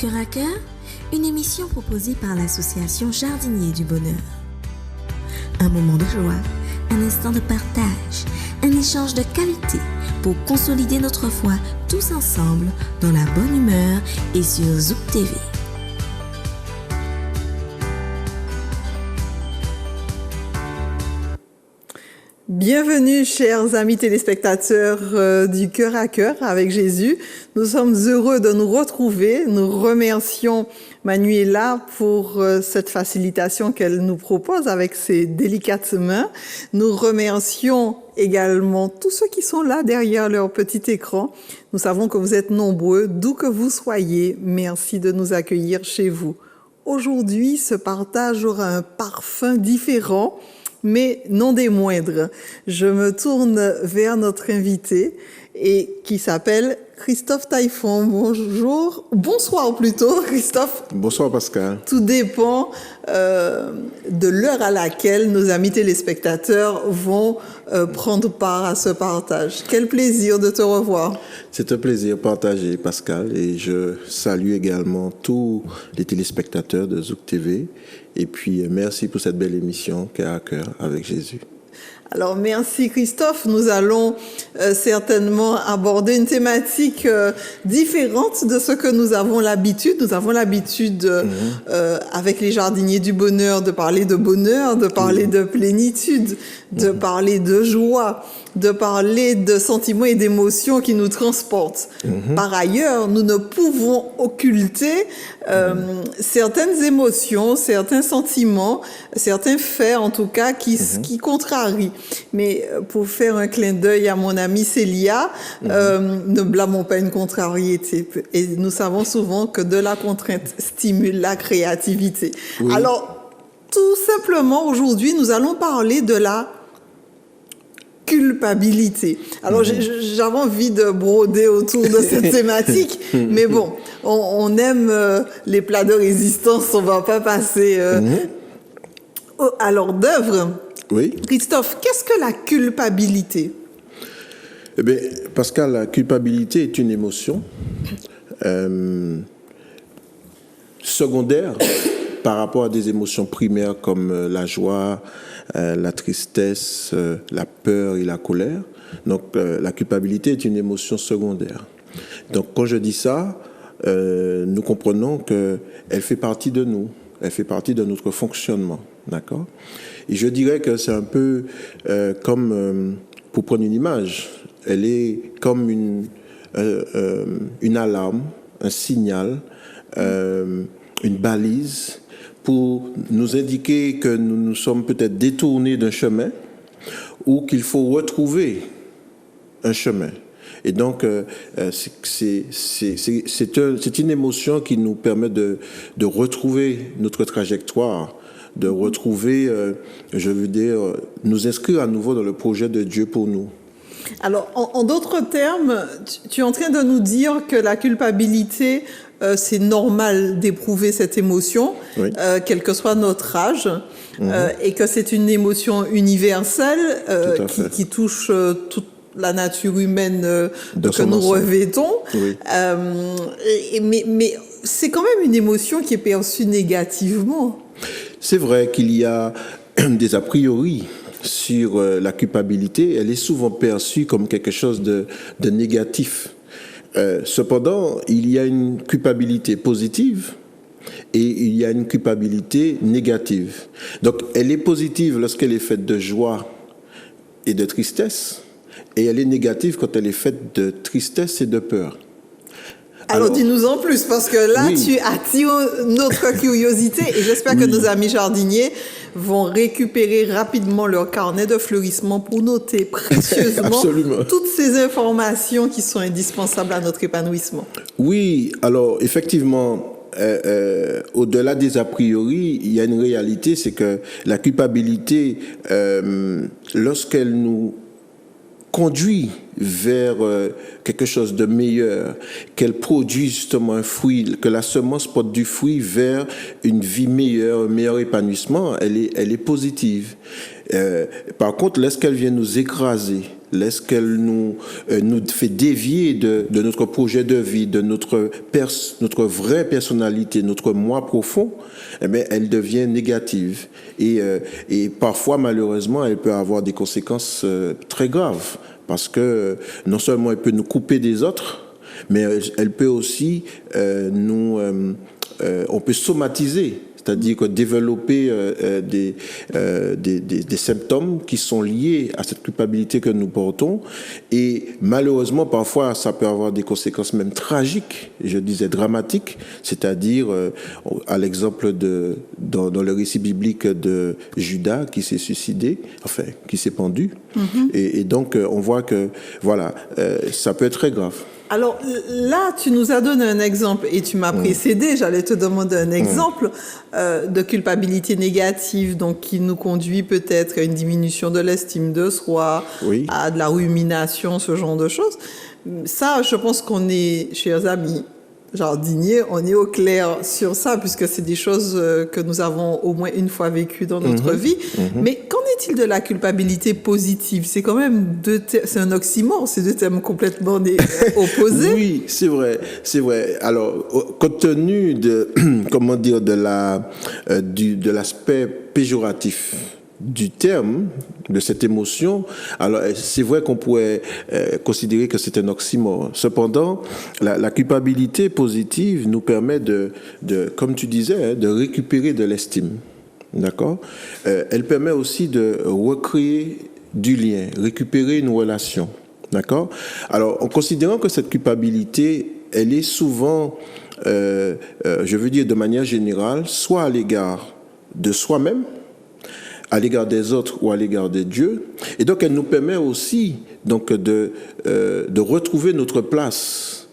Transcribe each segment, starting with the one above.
Cœur à cœur, une émission proposée par l'association Jardiniers du Bonheur. Un moment de joie, un instant de partage, un échange de qualité pour consolider notre foi tous ensemble dans la bonne humeur et sur Zouk TV. Bienvenue, chers amis téléspectateurs du Cœur à Cœur avec Jésus. Nous sommes heureux de nous retrouver. Nous remercions Manuela pour cette facilitation qu'elle nous propose avec ses délicates mains. Nous remercions également tous ceux qui sont là derrière leur petit écran. Nous savons que vous êtes nombreux, d'où que vous soyez. Merci de nous accueillir chez vous. Aujourd'hui, ce partage aura un parfum différent, mais non des moindres. Je me tourne vers notre invité et qui s'appelle Christophe Taillefonds. Bonjour, bonsoir plutôt, Christophe. Bonsoir Pascal. Tout dépend de l'heure à laquelle nos amis téléspectateurs vont prendre part à ce partage. Quel plaisir de te revoir. C'est un plaisir partagé Pascal et je salue également tous les téléspectateurs de Zouk TV et puis merci pour cette belle émission Cœur à Cœur avec Jésus. Alors merci Christophe, nous allons certainement aborder une thématique différente de ce que nous avons l'habitude. Nous avons l'habitude avec les jardiniers du bonheur de parler de bonheur, de parler de plénitude, de parler de joie, de parler de sentiments et d'émotions qui nous transportent. Par ailleurs, nous ne pouvons occulter certaines émotions, certains sentiments, certains faits en tout cas qui contrarient. Mais pour faire un clin d'œil à mon amie Célia, ne blâmons pas une contrariété. Et nous savons souvent que de la contrainte stimule la créativité. Oui. Alors, tout simplement, aujourd'hui, nous allons parler de la culpabilité. Alors, j'avais envie de broder autour de cette thématique, mais bon, on aime les plats de résistance, on va pas passer à l'hors d'œuvre. Oui. Christophe, qu'est-ce que la culpabilité? Eh bien, Pascal, la culpabilité est une émotion secondaire par rapport à des émotions primaires comme la joie, la tristesse, la peur et la colère. Donc, la culpabilité est une émotion secondaire. Donc, quand je dis ça, nous comprenons qu'elle fait partie de nous, elle fait partie de notre fonctionnement, d'accord? Et je dirais que c'est un peu comme, pour prendre une image, elle est comme une alarme, un signal, une balise pour nous indiquer que nous nous sommes peut-être détournés d'un chemin ou qu'il faut retrouver un chemin. Et donc, c'est une émotion qui nous permet de retrouver notre trajectoire, de retrouver, je veux dire, nous inscrire à nouveau dans le projet de Dieu pour nous. Alors, en d'autres termes, tu es en train de nous dire que la culpabilité, c'est normal d'éprouver cette émotion, oui. Quel que soit notre âge, et que c'est une émotion universelle qui touche toute la nature humaine que nous revêtons. Oui. Mais c'est quand même une émotion qui est perçue négativement. C'est vrai qu'il y a des a priori sur la culpabilité. Elle est souvent perçue comme quelque chose de négatif. Cependant, il y a une culpabilité positive et il y a une culpabilité négative. Donc, elle est positive lorsqu'elle est faite de joie et de tristesse, et elle est négative quand elle est faite de tristesse et de peur. Alors dis-nous en plus, parce que là, oui. Tu attires notre curiosité et j'espère que nos amis jardiniers vont récupérer rapidement leur carnet de fleurissement pour noter précieusement toutes ces informations qui sont indispensables à notre épanouissement. Oui, alors effectivement, au-delà des a priori, il y a une réalité, c'est que la culpabilité, lorsqu'elle nous conduit vers quelque chose de meilleur, qu'elle produit justement un fruit, que la semence porte du fruit vers une vie meilleure, un meilleur épanouissement, elle est positive. Par contre, lorsqu'elle vient nous écraser, Est-ce qu'elle nous fait dévier de notre projet de vie, de notre vraie personnalité, notre moi profond? Eh bien, elle devient négative. Et parfois, malheureusement, elle peut avoir des conséquences très graves. Parce que non seulement elle peut nous couper des autres, mais elle peut aussi on peut somatiser. C'est-à-dire que développer des symptômes qui sont liés à cette culpabilité que nous portons. Et malheureusement, parfois, ça peut avoir des conséquences même tragiques, je disais dramatiques, c'est-à-dire, à l'exemple dans le récit biblique de Judas qui s'est suicidé, enfin, qui s'est pendu. Et donc, on voit que, voilà, ça peut être très grave. Alors là, tu nous as donné un exemple et tu m'as précédé, j'allais te demander un exemple de culpabilité négative, donc qui nous conduit peut-être à une diminution de l'estime de soi, à de la rumination, ce genre de choses. Ça, je pense qu'on est, chers amis jardiniers, on est au clair sur ça, puisque c'est des choses que nous avons au moins une fois vécues dans notre vie. Mais qu'en est-il de la culpabilité positive? C'est quand même c'est un oxymore, c'est deux termes complètement opposés. Oui, c'est vrai. Alors, compte tenu de l'aspect péjoratif du terme, de cette émotion, alors c'est vrai qu'on pourrait considérer que c'est un oxymore. Cependant, la culpabilité positive nous permet comme tu disais, de récupérer de l'estime. D'accord? Elle permet aussi de recréer du lien, récupérer une relation. D'accord? Alors, en considérant que cette culpabilité, elle est souvent, je veux dire de manière générale, soit à l'égard de soi-même, à l'égard des autres ou à l'égard de Dieu. Et donc, elle nous permet aussi donc, de retrouver notre place,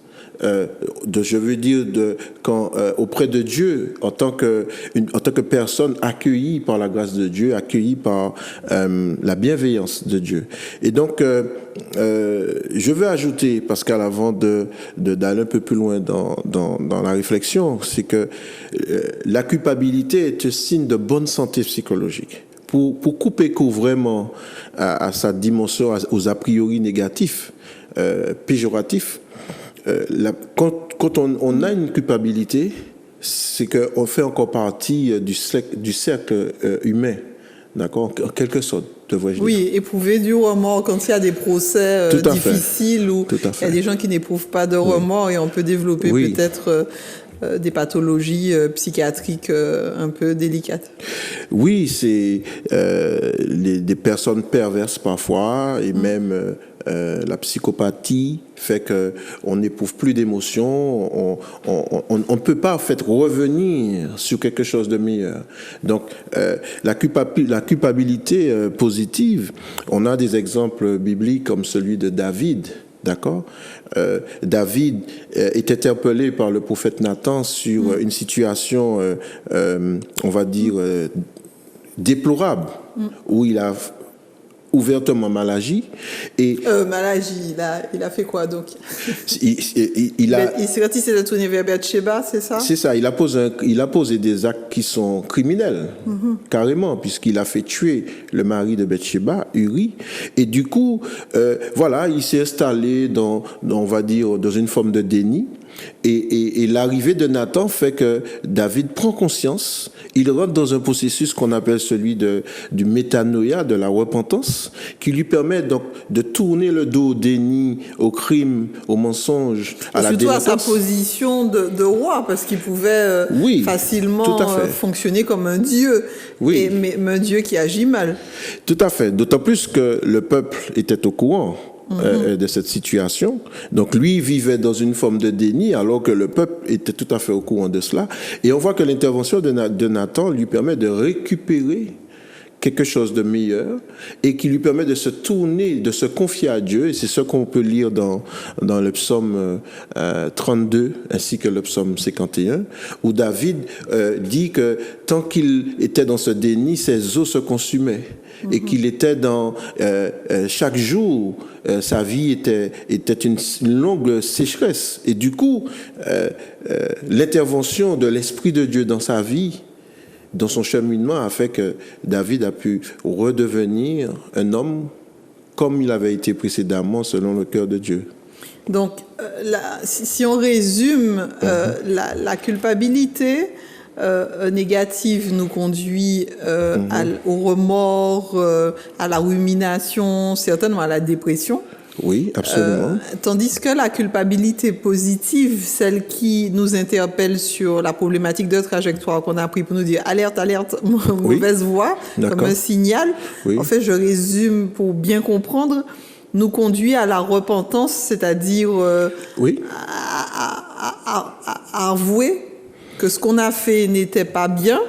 auprès de Dieu, en tant que personne accueillie par la grâce de Dieu, accueillie par la bienveillance de Dieu. Et donc, je veux ajouter, Pascal, avant d'aller un peu plus loin dans la réflexion, c'est que la culpabilité est un signe de bonne santé psychologique. Pour couper court vraiment à sa dimension, aux a priori négatifs, péjoratifs, quand on a une culpabilité, c'est qu'on fait encore partie du cercle humain, d'accord, en quelque sorte, devrais-je dire. Oui, éprouver du remords quand il y a des procès difficiles où il y a des gens qui n'éprouvent pas de remords et on peut développer peut-être des pathologies psychiatriques un peu délicates. Oui, c'est des personnes perverses parfois et même la psychopathie fait que on n'éprouve plus d'émotions, on ne peut pas en fait revenir sur quelque chose de meilleur. Donc la culpabilité positive, on a des exemples bibliques comme celui de David. D'accord? David est interpellé par le prophète Nathan sur une situation, on va dire, déplorable, où il a ouvertement mal agi. Mal agi, il a fait quoi donc? Il s'est tourné vers Bathsheba, c'est ça? C'est ça, il a posé des actes qui sont criminels, carrément, puisqu'il a fait tuer le mari de Bathsheba, Uri, et du coup, il s'est installé on va dire, dans une forme de déni. Et l'arrivée de Nathan fait que David prend conscience, il rentre dans un processus qu'on appelle celui du métanoïa, de la repentance, qui lui permet donc de tourner le dos au déni, au crime, au mensonge, à la délinquance. Surtout à sa position de roi, parce qu'il pouvait facilement fonctionner comme un dieu, mais un dieu qui agit mal. Tout à fait, d'autant plus que le peuple était au courant de cette situation. Donc lui vivait dans une forme de déni alors que le peuple était tout à fait au courant de cela. Et on voit que l'intervention de Nathan lui permet de récupérer quelque chose de meilleur et qui lui permet de se tourner, de se confier à Dieu. Et c'est ce qu'on peut lire dans le psaume 32 ainsi que le psaume 51 où David dit que tant qu'il était dans ce déni, ses os se consumaient. Et qu'il était dans chaque jour, sa vie était une longue sécheresse. Et du coup, l'intervention de l'Esprit de Dieu dans sa vie, dans son cheminement, a fait que David a pu redevenir un homme comme il avait été précédemment selon le cœur de Dieu. Donc, si on résume, la culpabilité négative nous conduit au remords, à la rumination, certainement à la dépression. Oui, absolument. Tandis que la culpabilité positive, celle qui nous interpelle sur la problématique de trajectoire qu'on a pris pour nous dire alerte, alerte, mauvaise voie, comme un signal. Oui. En fait, je résume pour bien comprendre, nous conduit à la repentance, c'est-à-dire à avouer que ce qu'on a fait n'était pas bien,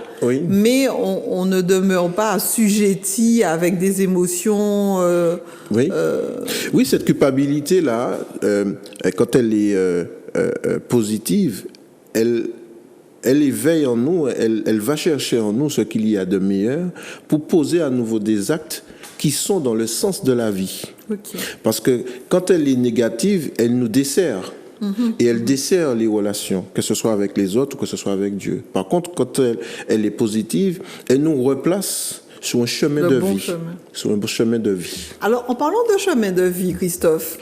mais on ne demeure pas assujetti avec des émotions. Oui, cette culpabilité-là, quand elle est positive, elle éveille en nous, elle va chercher en nous ce qu'il y a de meilleur pour poser à nouveau des actes qui sont dans le sens de la vie. Parce que quand elle est négative, elle nous dessert. Et elle dessert les relations, que ce soit avec les autres ou que ce soit avec Dieu. Par contre, quand elle est positive, elle nous replace sur un chemin de vie. Sur un chemin de vie. Alors, en parlant de chemin de vie, Christophe,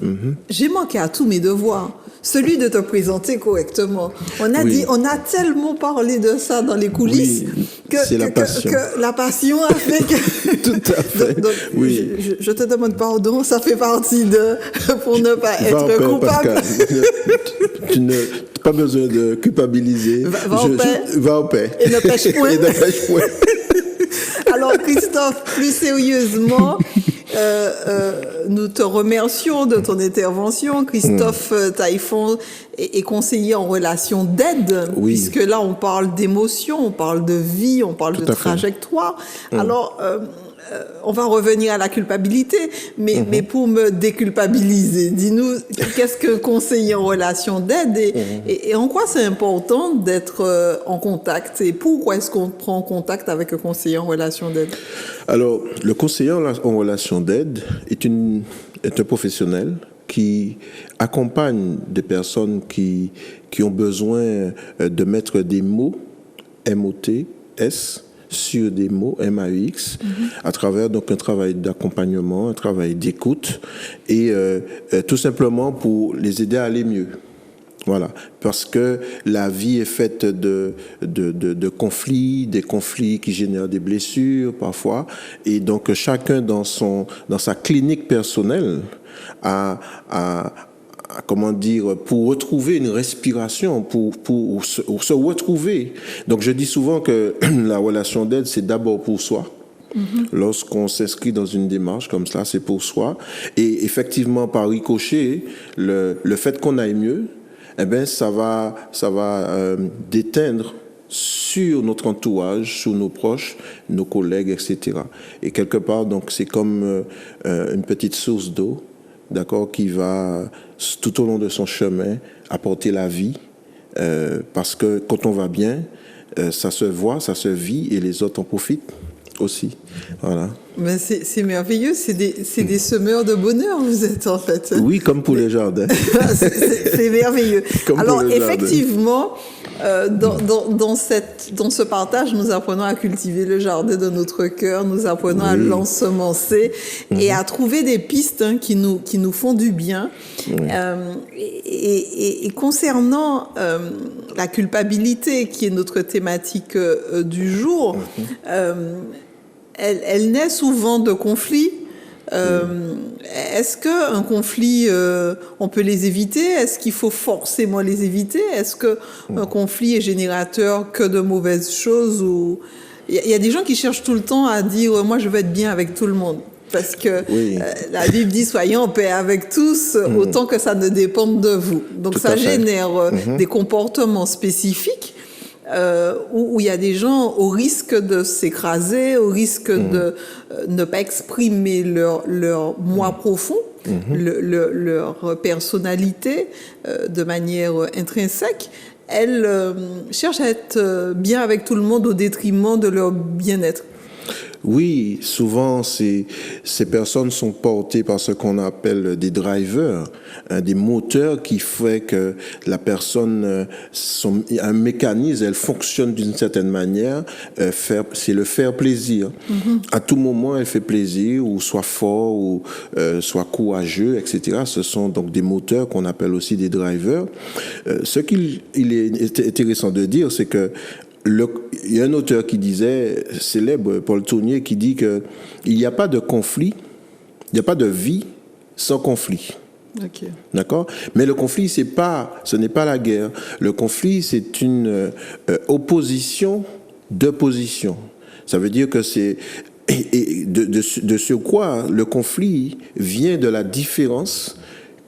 j'ai manqué à tous mes devoirs. Celui de te présenter correctement. On a tellement parlé de ça dans les coulisses que la passion a fait que... Tout à fait. Donc, je te demande pardon, ça fait partie pour ne pas être coupable. Tu n'as pas besoin de culpabiliser. Va en paix. Et ne pêche point. Et ne pêche point. Alors, Christophe, plus sérieusement, nous te remercions de ton intervention. Christophe Taillefonds est conseiller en relation d'aide, puisque là, on parle d'émotion, on parle de vie, on parle de trajectoire. Alors, on va revenir à la culpabilité, mais pour me déculpabiliser, dis-nous, qu'est-ce que conseiller en relation d'aide et en quoi c'est important d'être en contact et pourquoi est-ce qu'on prend contact avec un conseiller en relation d'aide? Alors, le conseiller en relation d'aide est un professionnel qui accompagne des personnes qui ont besoin de mettre des mots, M-O-T-S, sur des mots, M-A-U-X, à travers donc un travail d'accompagnement, un travail d'écoute, et tout simplement pour les aider à aller mieux. Voilà, parce que la vie est faite de conflits, des conflits qui génèrent des blessures parfois, et donc chacun dans sa clinique personnelle comment dire, pour retrouver une respiration, pour se retrouver. Donc je dis souvent que la relation d'aide, c'est d'abord pour soi. Lorsqu'on s'inscrit dans une démarche comme ça, c'est pour soi. Et effectivement, par ricochet, le fait qu'on aille mieux, eh ben, ça va déteindre sur notre entourage, sur nos proches, nos collègues, etc. Et quelque part, donc, c'est comme une petite source d'eau, d'accord, qui va tout au long de son chemin apporter la vie, parce que quand on va bien, ça se voit, ça se vit et les autres en profitent aussi. Voilà. Mais c'est merveilleux, c'est des semeurs de bonheur, vous êtes en fait. Oui, comme pour les jardins. C'est merveilleux. Alors effectivement, dans ce partage, nous apprenons à cultiver le jardin de notre cœur, nous apprenons à l'ensemencer et à trouver des pistes qui nous font du bien. Et concernant la culpabilité, qui est notre thématique du jour, elle naît souvent de conflits. Est-ce qu'un conflit, on peut les éviter? Est-ce qu'il faut forcément les éviter? Est-ce qu'un conflit est générateur que de mauvaises choses? Il y a des gens qui cherchent tout le temps à dire « moi, je veux être bien avec tout le monde ». Parce que la Bible dit « soyez en paix avec tous, autant que ça ne dépende de vous ». Donc tout ça génère des comportements spécifiques. Où il y a des gens au risque de s'écraser, au risque de ne pas exprimer leur moi profond, leur personnalité de manière intrinsèque. Elles cherchent à être bien avec tout le monde au détriment de leur bien-être. Oui, souvent, ces personnes sont portées par ce qu'on appelle des drivers, des moteurs qui fait que la personne, un mécanisme, elle fonctionne d'une certaine manière, c'est le faire plaisir. À tout moment, elle fait plaisir, ou soit fort, ou soit courageux, etc. Ce sont donc des moteurs qu'on appelle aussi des drivers. Ce qu'il est intéressant de dire, c'est que il y a un auteur qui disait, célèbre, Paul Tournier, qui dit que il n'y a pas de conflit, il n'y a pas de vie sans conflit. Okay. D'accord? Mais le conflit, ce n'est pas la guerre. Le conflit, c'est une opposition de position. Ça veut dire que c'est de ce quoi le conflit vient de la différence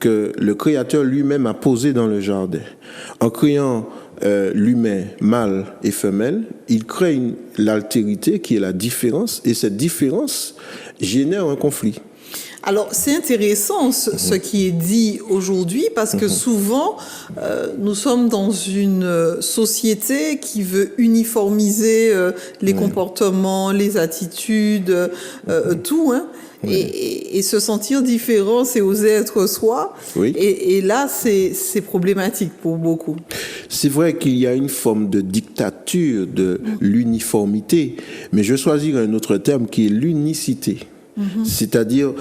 que le Créateur lui-même a posée dans le jardin. En créant l'humain, mâle et femelle, il crée l'altérité qui est la différence, et cette différence génère un conflit. Alors, c'est intéressant ce qui est dit aujourd'hui, parce que souvent, nous sommes dans une société qui veut uniformiser les comportements, les attitudes, tout, hein. Et se sentir différent, c'est oser être soi. Oui. Et là, c'est problématique pour beaucoup. C'est vrai qu'il y a une forme de dictature de l'uniformité, mais je choisirais un autre terme qui est l'unicité. C'est-à-dire,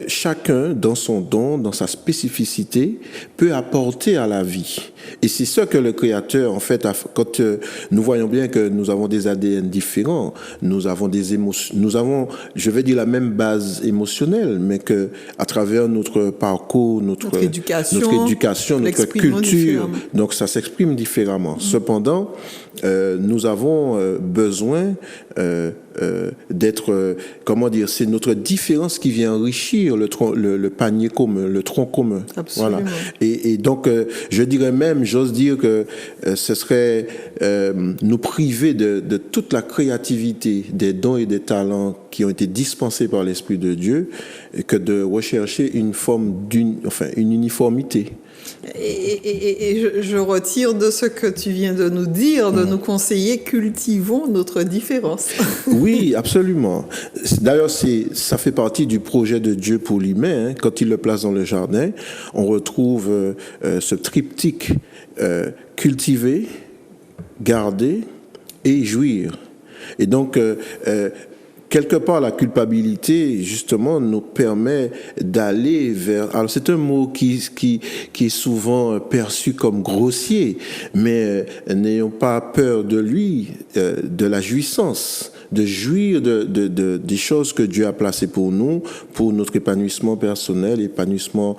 chacun, dans son don, dans sa spécificité, peut apporter à la vie. Et c'est ça que le Créateur, en fait, quand nous voyons bien que nous avons des ADN différents, nous avons des émotions, nous avons, je vais dire, la même base émotionnelle, mais que à travers notre parcours, notre éducation, notre culture, donc ça s'exprime différemment. Cependant, nous avons besoin d'être, comment dire, c'est notre différence qui vient enrichir le panier commun, le tronc commun. Absolument. Voilà. Et donc, je dirais même, j'ose dire que ce serait nous priver de toute la créativité, des dons et des talents qui ont été dispensés par l'Esprit de Dieu, que de rechercher une forme une uniformité. Et je retire de ce que tu viens de nous dire, de nous conseiller, cultivons notre différence. Oui, absolument. D'ailleurs, ça fait partie du projet de Dieu pour l'humain. Hein. Quand il le place dans le jardin, on retrouve ce triptyque cultiver, garder et jouir. Et donc, quelque part, la culpabilité, justement, nous permet d'aller vers... Alors, c'est un mot qui est souvent perçu comme grossier, mais n'ayons pas peur de lui, de la jouissance, de jouir des choses que Dieu a placées pour nous, pour notre épanouissement personnel, épanouissement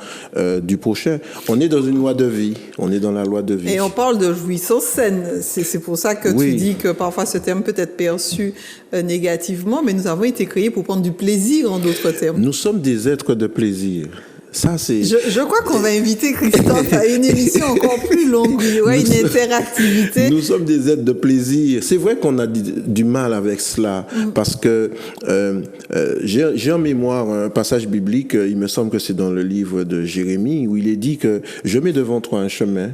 du prochain. On est dans une loi de vie, on est dans la loi de vie. Et on parle de jouissance saine. C'est pour ça que tu dis que parfois ce terme peut être perçu négativement, mais nous avons été créés pour prendre du plaisir, en d'autres termes. Nous sommes des êtres de plaisir. Ça, c'est... Je crois qu'on va inviter Christophe à une émission encore plus longue, il y aura une interactivité. Nous sommes des êtres de plaisir. C'est vrai qu'on a du mal avec cela, parce que j'ai en mémoire un passage biblique, il me semble que c'est dans le livre de Jérémie, où il est dit que je mets devant toi un chemin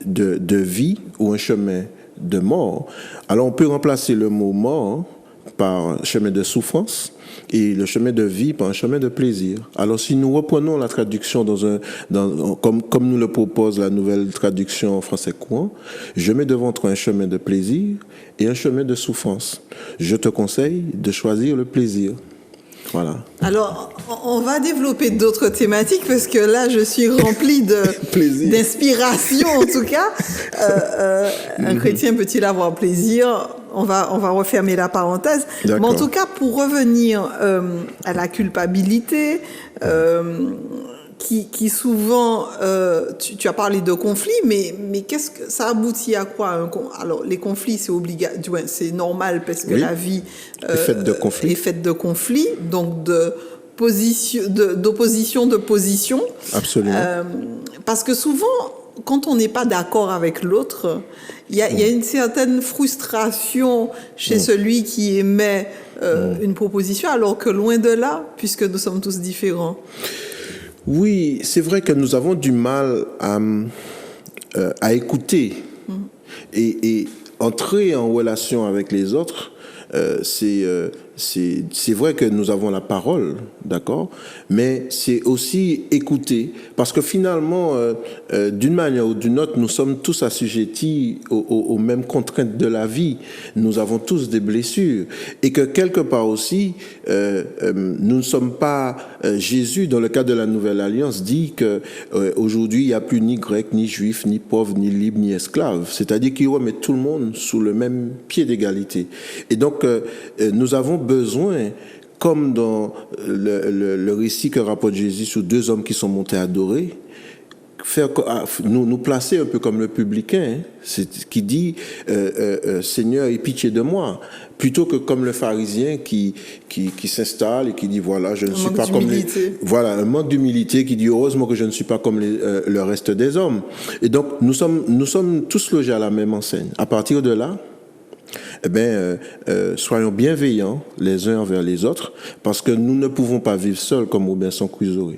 de vie ou un chemin de mort. Alors on peut remplacer le mot mort par un chemin de souffrance, et le chemin de vie par un chemin de plaisir. Alors si nous reprenons la traduction comme nous le propose la nouvelle traduction en français courant, je mets devant toi un chemin de plaisir et un chemin de souffrance. Je te conseille de choisir le plaisir. Voilà. Alors, on va développer d'autres thématiques, parce que là, je suis remplie d'inspiration, en tout cas. Un chrétien peut-il avoir plaisir ? On va refermer la parenthèse. Mais en tout cas, pour revenir à la culpabilité, qui souvent, tu as parlé de conflits, mais qu'est-ce que ça aboutit à quoi? Alors, les conflits, c'est obligatoire, c'est normal, parce que la vie est faite de conflits, donc d'opposition de position. Absolument. Parce que souvent, quand on n'est pas d'accord avec l'autre, il y a une certaine frustration chez celui qui émet une proposition, alors que loin de là, puisque nous sommes tous différents. Oui, c'est vrai que nous avons du mal à écouter et entrer en relation avec les autres. C'est c'est vrai que nous avons la parole, d'accord, mais c'est aussi écouter, parce que finalement, d'une manière ou d'une autre, nous sommes tous assujettis aux mêmes contraintes de la vie. Nous avons tous des blessures, et que quelque part aussi, nous ne sommes pas Jésus, dans le cadre de la Nouvelle Alliance, dit que aujourd'hui il n'y a plus ni grec, ni juif, ni pauvre, ni libre, ni esclave. C'est-à-dire qu'il remet tout le monde sous le même pied d'égalité. Et donc, nous avons besoin, comme dans le récit que rapporte Jésus sur deux hommes qui sont montés adorer, nous placer un peu comme le publicain, qui dit Seigneur, aie pitié de moi, plutôt que comme le pharisien qui s'installe et qui dit voilà, je ne suis pas comme voilà, un manque d'humilité, qui dit heureusement que je ne suis pas comme le reste des hommes. Et donc nous sommes tous logés à la même enseigne. À partir de là, soyons bienveillants les uns envers les autres, parce que nous ne pouvons pas vivre seuls comme Robinson Crusoe.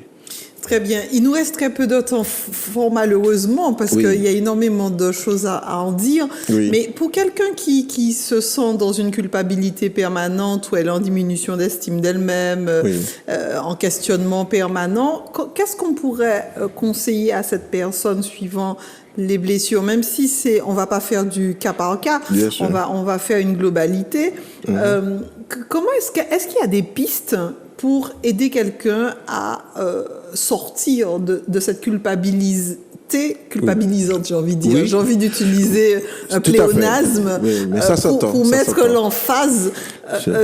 Très bien. Il nous reste très peu de temps, fort malheureusement, parce qu'il y a énormément de choses à en dire. Oui. Mais pour quelqu'un qui se sent dans une culpabilité permanente, où elle est en diminution d'estime d'elle-même, en questionnement permanent, qu'est-ce qu'on pourrait conseiller à cette personne suivant les blessures, même si on va pas faire du cas par cas, on va faire une globalité. Comment est-ce qu'il y a des pistes pour aider quelqu'un à sortir de cette culpabilisante, j'ai envie de dire. J'ai envie d'utiliser un pléonasme pour mettre l'emphase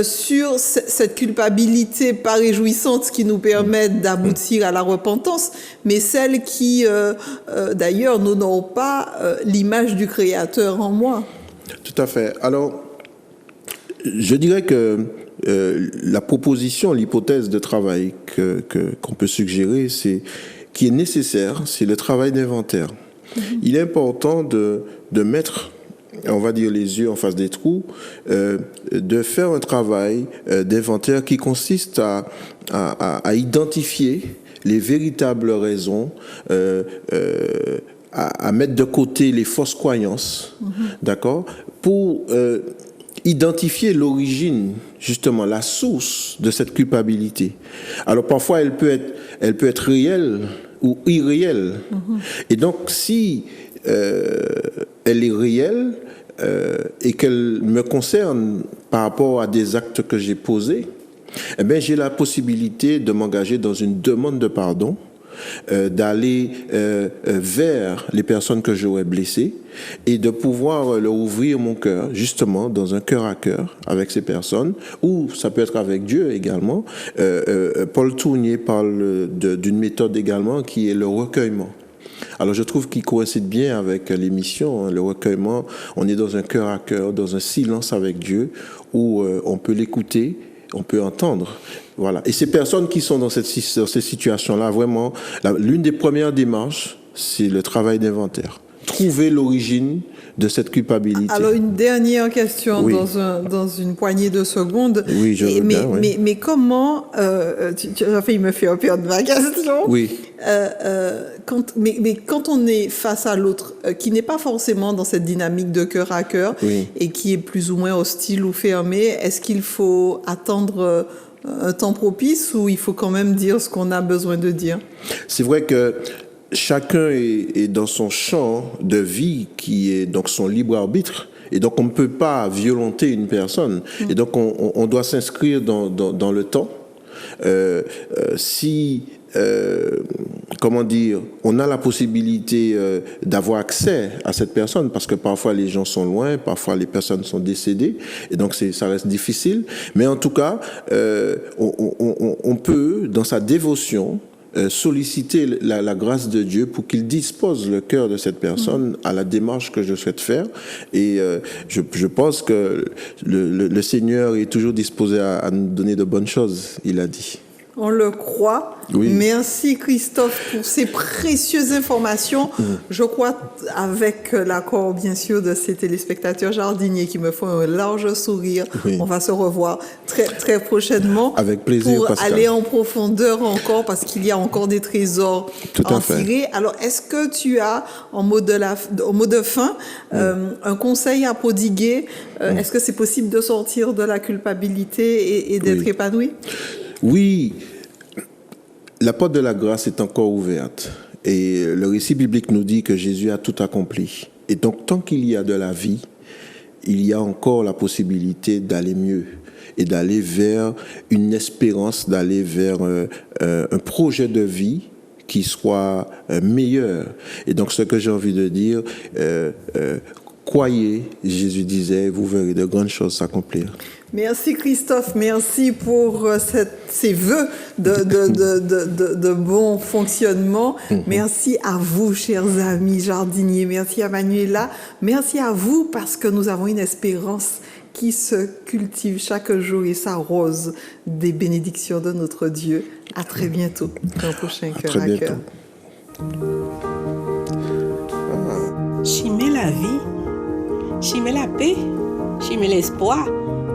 sur cette culpabilité pas réjouissante qui nous permet d'aboutir à la repentance, mais celle qui, d'ailleurs, n'honore pas l'image du Créateur en moi. Tout à fait. Alors, je dirais que la proposition, l'hypothèse de travail qu'on peut suggérer, qui est nécessaire, c'est le travail d'inventaire. Il est important de mettre, on va dire, les yeux en face des trous, de faire un travail d'inventaire qui consiste à identifier les véritables raisons, à mettre de côté les fausses croyances, d'accord, pour identifier l'origine, justement, la source de cette culpabilité. Alors parfois, elle peut être réelle ou irréelle. Et donc, si elle est réelle et qu'elle me concerne par rapport à des actes que j'ai posés, eh bien, j'ai la possibilité de m'engager dans une demande de pardon, d'aller vers les personnes que j'aurais blessées et de pouvoir leur ouvrir mon cœur, justement, dans un cœur à cœur avec ces personnes, ou ça peut être avec Dieu également. Paul Tournier parle d'une méthode également qui est le recueillement. Alors je trouve qu'il coïncide bien avec l'émission, le recueillement. On est dans un cœur à cœur, dans un silence avec Dieu, où on peut l'écouter, on peut entendre. Voilà. Et ces personnes qui sont dans ces situations-là, vraiment, l'une des premières démarches, c'est le travail d'inventaire. Trouver l'origine de cette culpabilité. Alors, une dernière question dans une poignée de secondes. Oui, je veux bien, mais comment... tu as failli me faire perdre ma question. Oui. Quand on est face à l'autre, qui n'est pas forcément dans cette dynamique de cœur à cœur, et qui est plus ou moins hostile ou fermé, est-ce qu'il faut attendre un temps propice ou il faut quand même dire ce qu'on a besoin de dire? C'est vrai que chacun est dans son champ de vie qui est donc son libre arbitre. Et donc, on ne peut pas violenter une personne. Et donc, on doit s'inscrire dans le temps. Comment dire, on a la possibilité d'avoir accès à cette personne parce que parfois les gens sont loin, parfois les personnes sont décédées et donc ça reste difficile. Mais en tout cas, on peut, dans sa dévotion, solliciter la grâce de Dieu pour qu'il dispose le cœur de cette personne à la démarche que je souhaite faire. Et je pense que le Seigneur est toujours disposé à nous donner de bonnes choses, il a dit. on le croit. Oui. Merci Christophe pour ces précieuses informations. Je crois, avec l'accord bien sûr de ces téléspectateurs jardiniers qui me font un large sourire, Oui. on va se revoir très, très prochainement. Avec plaisir, pour Pascal. aller en profondeur encore, parce qu'il y a encore des trésors Tout à à en fait. tirer. Alors, est-ce que tu as, en mot de fin, un conseil à prodiguer? Est-ce que c'est possible de sortir de la culpabilité et d'être Oui. épanoui? Oui, la porte de la grâce est encore ouverte. Et le récit biblique nous dit que Jésus a tout accompli. Et donc, tant qu'il y a de la vie, il y a encore la possibilité d'aller mieux et d'aller vers une espérance, d'aller vers un projet de vie qui soit meilleur. Et donc, ce que j'ai envie de dire, croyez, Jésus disait, vous verrez de grandes choses s'accomplir. Merci Christophe, merci pour ces vœux de bon fonctionnement. Merci à vous, chers amis jardiniers. Merci à Manuela. Merci à vous parce que nous avons une espérance qui se cultive chaque jour et s'arrose des bénédictions de notre Dieu. À très bientôt dans le prochain Cœur à Cœur. Chimer la vie, chimer la paix, chimer l'espoir,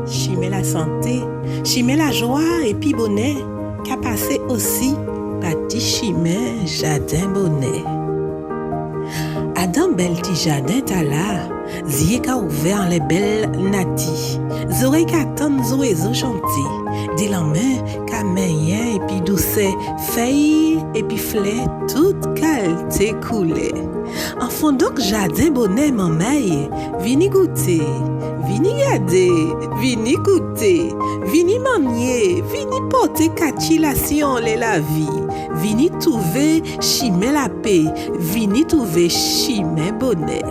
chimer la santé, chimer la joie et puis bonnet, qu'a passé aussi bâti chimer jardin bonnet. Adam bel ti jardin ta là, zie ka ouvert les belles nati, zore ka ton zoezo chanti, di la main ka meyen et puis douce, feuille et puis fleur, toute qualité coulée. En fond donc jardin bonnet mameille, vini goûter, vini garder, vini goûter, vini manier, vini porter catilation la vie, vini trouver chimer la paix, vini trouver chimer bonnet.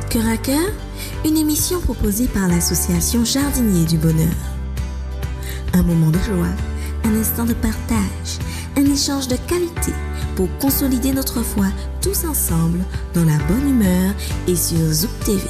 Cœur à Cœur, une émission proposée par l'association Jardiniers du Bonheur. Un moment de joie, un instant de partage, un échange de qualité pour consolider notre foi tous ensemble dans la bonne humeur et sur Zouk TV.